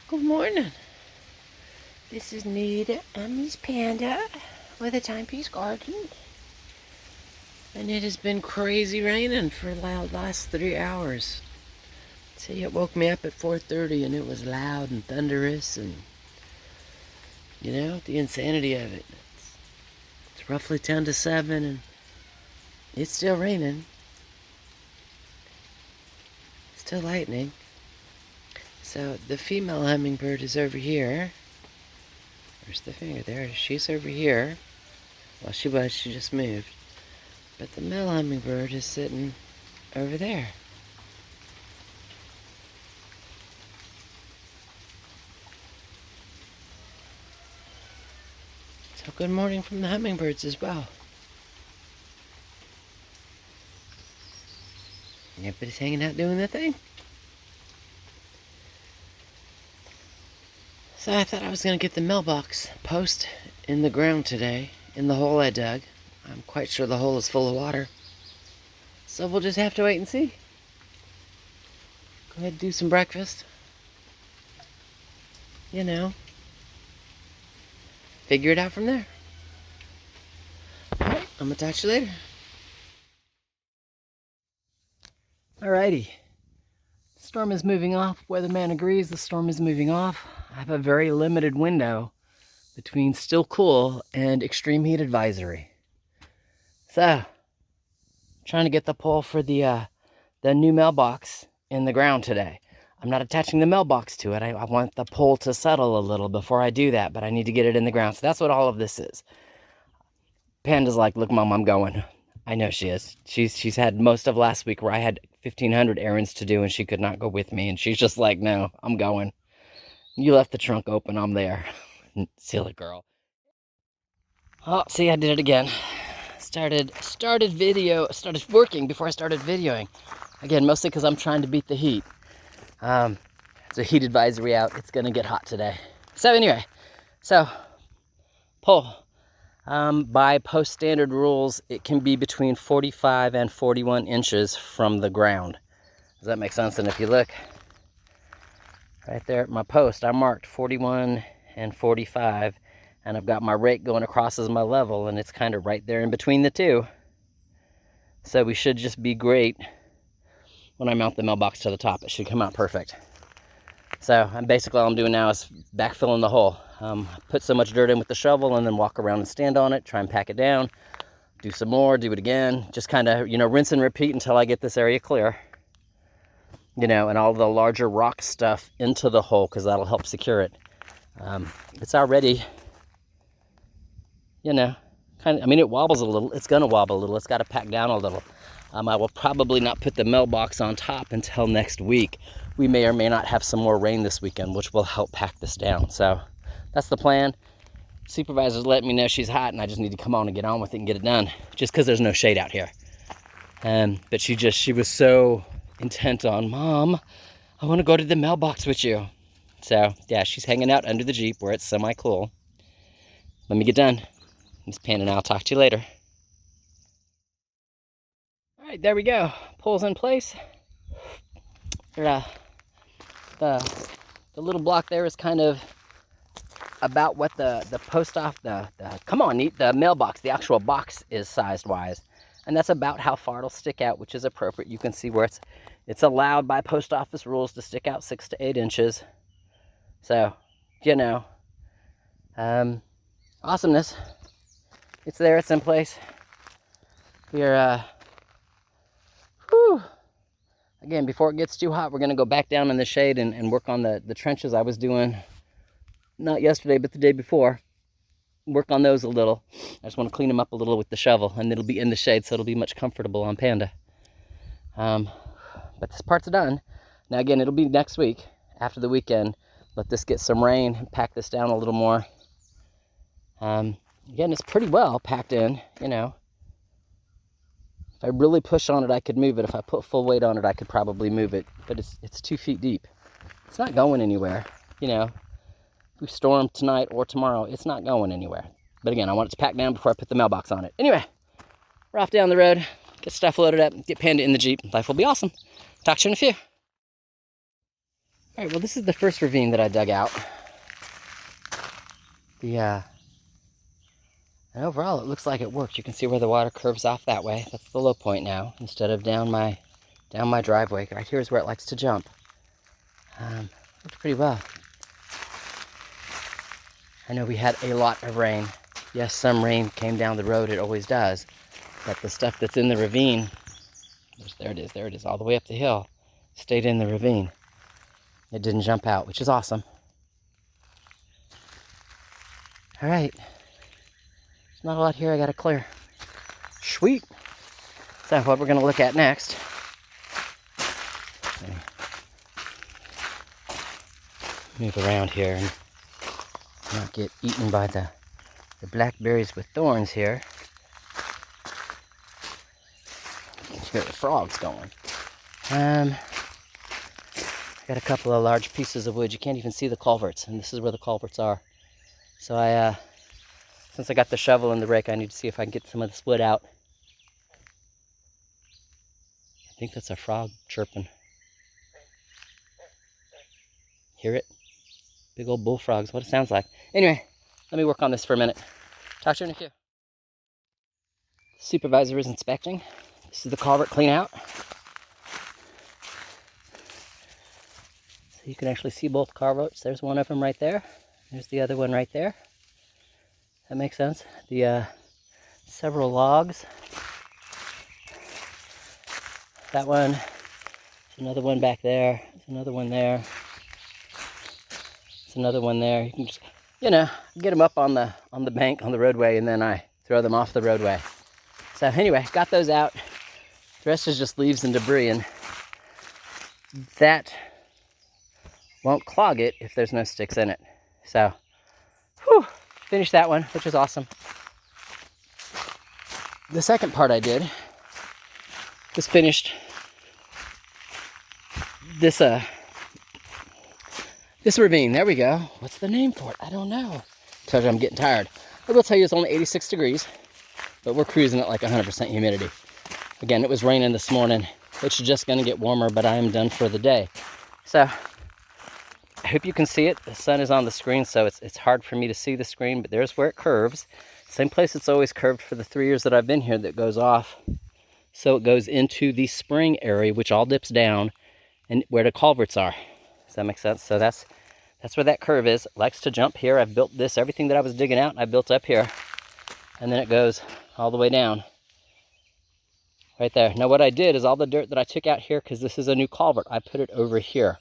Good morning. This is Nita and Miss Panda with a timepiece garden. And it has been crazy raining for the last 3 hours. See, it woke me up at 4:30 and it was loud and thunderous and, the insanity of it. It's roughly 10 to 7 and it's still raining. Still lightning. So the female hummingbird is over here. Where's the finger? There, she's over here. Well, she just moved. But the male hummingbird is sitting over there. So good morning from the hummingbirds as well. Everybody's hanging out doing their thing. So I thought I was going to get the mailbox post in the ground today, in the hole I dug. I'm quite sure the hole is full of water. So we'll just have to wait and see. Go ahead and do some breakfast. Figure it out from there. Alright, I'm going to talk to you later. Alrighty. The storm is moving off. Weatherman agrees the storm is moving off. I have a very limited window between still cool and extreme heat advisory. So, trying to get the pole for the new mailbox in the ground today. I'm not attaching the mailbox to it. I want the pole to settle a little before I do that, but I need to get it in the ground. So that's what all of this is. Panda's like, look, Mom, I'm going. I know she is. She's had most of last week where I had 1,500 errands to do and she could not go with me. And she's just like, no, I'm going. You left the trunk open. I'm there. Silly girl. Oh, see, I did it again. Started working before I started videoing. Again, mostly because I'm trying to beat the heat. It's a heat advisory out. It's going to get hot today. So anyway, pole. By post standard rules, it can be between 45 and 41 inches from the ground. Does that make sense? And if you look right there at my post, I marked 41 and 45, and I've got my rake going across as my level, and it's kind of right there in between the two. So we should just be great when I mount the mailbox to the top. It should come out perfect. So basically all I'm doing now is backfilling the hole. Put so much dirt in with the shovel and then walk around and stand on it, try and pack it down, do some more, do it again. Just kind of, rinse and repeat until I get this area clear. And all the larger rock stuff into the hole, because that'll help secure it. It's already, it wobbles a little. It's going to wobble a little. It's got to pack down a little. I will probably not put the mailbox on top until next week. We may or may not have some more rain this weekend, which will help pack this down. So that's the plan. Supervisor's letting me know she's hot and I just need to come on and get on with it and get it done, just because there's no shade out here. But she was so intent on, Mom, I want to go to the mailbox with you. So yeah, she's hanging out under the Jeep where it's semi-cool. Let me get done. Miss Pan and I'll talk to you later. All right, there we go. Pole's in place. The little block there is kind of about what the post off the mailbox, the actual box is sized wise, and that's about how far it'll stick out, which is appropriate. You can see where it's allowed by post office rules to stick out 6 to 8 inches. So awesomeness. It's there. It's in place. We're again, before it gets too hot, we're going to go back down in the shade and work on the trenches I was doing, not yesterday, but the day before. Work on those a little. I just want to clean them up a little with the shovel, and it'll be in the shade, so it'll be much comfortable on Panda. But this part's done. Now, again, it'll be next week, after the weekend. Let this get some rain and pack this down a little more. Again, it's pretty well packed in, If I really push on it, I could move it. If I put full weight on it, I could probably move it. But it's 2 feet deep. It's not going anywhere. If we storm tonight or tomorrow, it's not going anywhere. But again, I want it to pack down before I put the mailbox on it. Anyway, we're off down the road. Get stuff loaded up. Get Panda in the Jeep. Life will be awesome. Talk to you in a few. All right, well, this is the first ravine that I dug out. And overall, it looks like it worked. You can see where the water curves off that way. That's the low point now, instead of down my driveway. Right here is where it likes to jump. Worked pretty well. I know we had a lot of rain. Yes, some rain came down the road. It always does. But the stuff that's in the ravine, there it is, all the way up the hill, stayed in the ravine. It didn't jump out, which is awesome. All right. There's not a lot here I gotta clear. Sweet. So what we're gonna look at next. Move around here and not get eaten by the blackberries with thorns here. Hear the frogs going. I got a couple of large pieces of wood. You can't even see the culverts, and this is where the culverts are. So since I got the shovel and the rake, I need to see if I can get some of this wood out. I think that's a frog chirping. Hear it? Big old bullfrogs, what it sounds like. Anyway, let me work on this for a minute. Talk to you in a few. Supervisor is inspecting. This is the culvert clean out. So you can actually see both culverts. There's one of them right there. There's the other one right there. That makes sense. The several logs. That one. There's another one back there. There's another one there. There's another one there. You can just, get them up on the bank, on the roadway, and then I throw them off the roadway. So anyway, got those out. The rest is just leaves and debris, and that won't clog it if there's no sticks in it. So, finished that one, which is awesome. The second part I did was finished this ravine. There we go. What's the name for it? I don't know. Tells you I'm getting tired. I will tell you it's only 86 degrees, but we're cruising at like 100% humidity. Again, it was raining this morning. It's just going to get warmer, but I am done for the day. So, I hope you can see it. The sun is on the screen, so it's hard for me to see the screen, but there's where it curves. Same place it's always curved for the 3 years that I've been here that goes off. So it goes into the spring area, which all dips down, and where the culverts are. Does that make sense? So that's where that curve is. It likes to jump here. I've built this, everything that I was digging out, I built up here. And then it goes all the way down. Right there. Now what I did is all the dirt that I took out here, because this is a new culvert, I put it over here.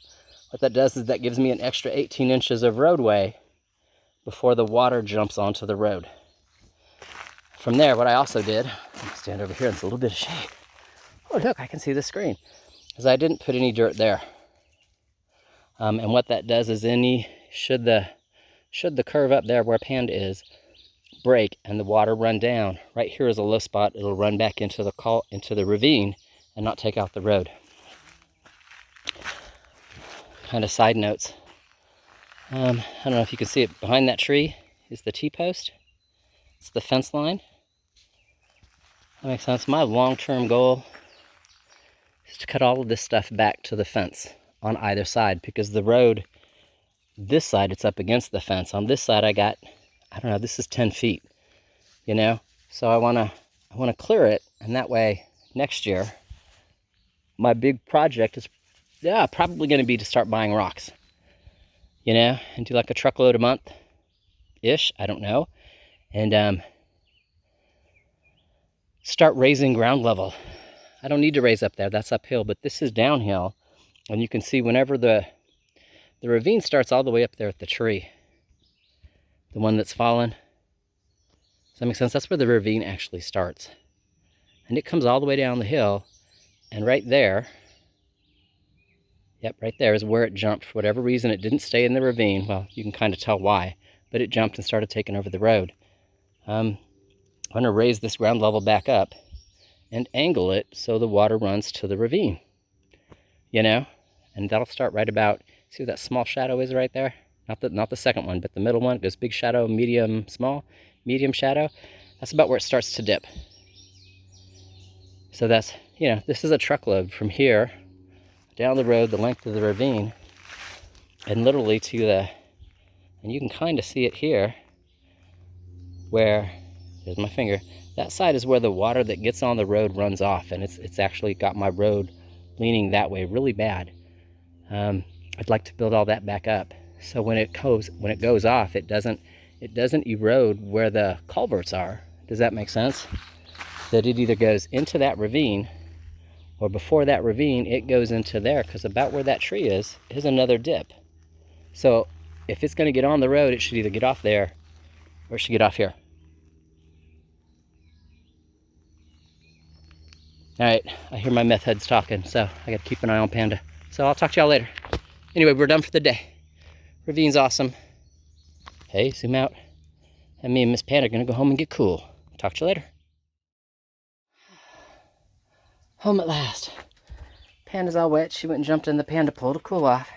What that does is that gives me an extra 18 inches of roadway before the water jumps onto the road. From there, what I also did, I'm gonna stand over here, it's a little bit of shade. Oh look, I can see the screen. Is I didn't put any dirt there. And what that does is should the curve up there where Panda is break and the water run down, right here is a low spot, it'll run back into the ravine and not take out the road. Kind of side notes. I don't know if you can see it. Behind that tree is the T-post. It's the fence line. That makes sense. My long-term goal is to cut all of this stuff back to the fence on either side, because the road, this side, it's up against the fence. On this side, I got, I don't know, this is 10 feet, So I want to clear it, and that way next year, my big project is probably going to be to start buying rocks, and do like a truckload a month-ish, I don't know, and start raising ground level. I don't need to raise up there, that's uphill, but this is downhill, and you can see whenever the ravine starts all the way up there at the tree, the one that's fallen. Does that make sense? That's where the ravine actually starts, and it comes all the way down the hill, and right there, yep, right there is where it jumped. For whatever reason, it didn't stay in the ravine. Well, you can kind of tell why, but it jumped and started taking over the road. I'm going to raise this ground level back up and angle it so the water runs to the ravine, and that'll start right about, see what that small shadow is right there? Not the second one, but the middle one. It goes big shadow, medium, small, medium shadow. That's about where it starts to dip. So that's, this is a truckload from here down the road, the length of the ravine, and literally to the, and you can kind of see it here, where, there's my finger, that side is where the water that gets on the road runs off, and it's actually got my road leaning that way really bad. I'd like to build all that back up, so when it goes off, it doesn't erode where the culverts are. Does that make sense? That it either goes into that ravine, or before that ravine, it goes into there, because about where that tree is another dip. So if it's going to get on the road, it should either get off there, or it should get off here. All right, I hear my meth heads talking, so I got to keep an eye on Panda. So I'll talk to y'all later. Anyway, we're done for the day. Ravine's awesome. Hey, zoom out. And me and Miss Panda are going to go home and get cool. Talk to you later. Home at last. Panda's all wet. She went and jumped in the panda pool to cool off.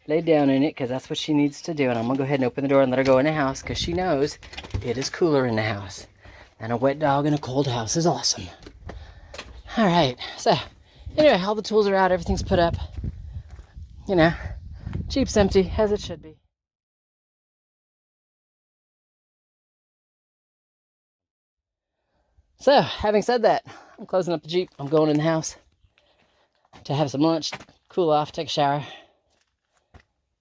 Laid down in it because that's what she needs to do. And I'm going to go ahead and open the door and let her go in the house because she knows it is cooler in the house. And a wet dog in a cold house is awesome. All right. So, anyway, all the tools are out. Everything's put up. You know, Jeep's empty, as it should be. So, having said that, I'm closing up the Jeep. I'm going in the house to have some lunch, cool off, take a shower,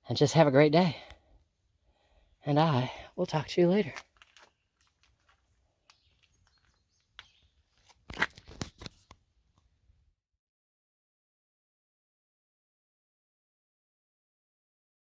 and just have a great day. And I will talk to you later.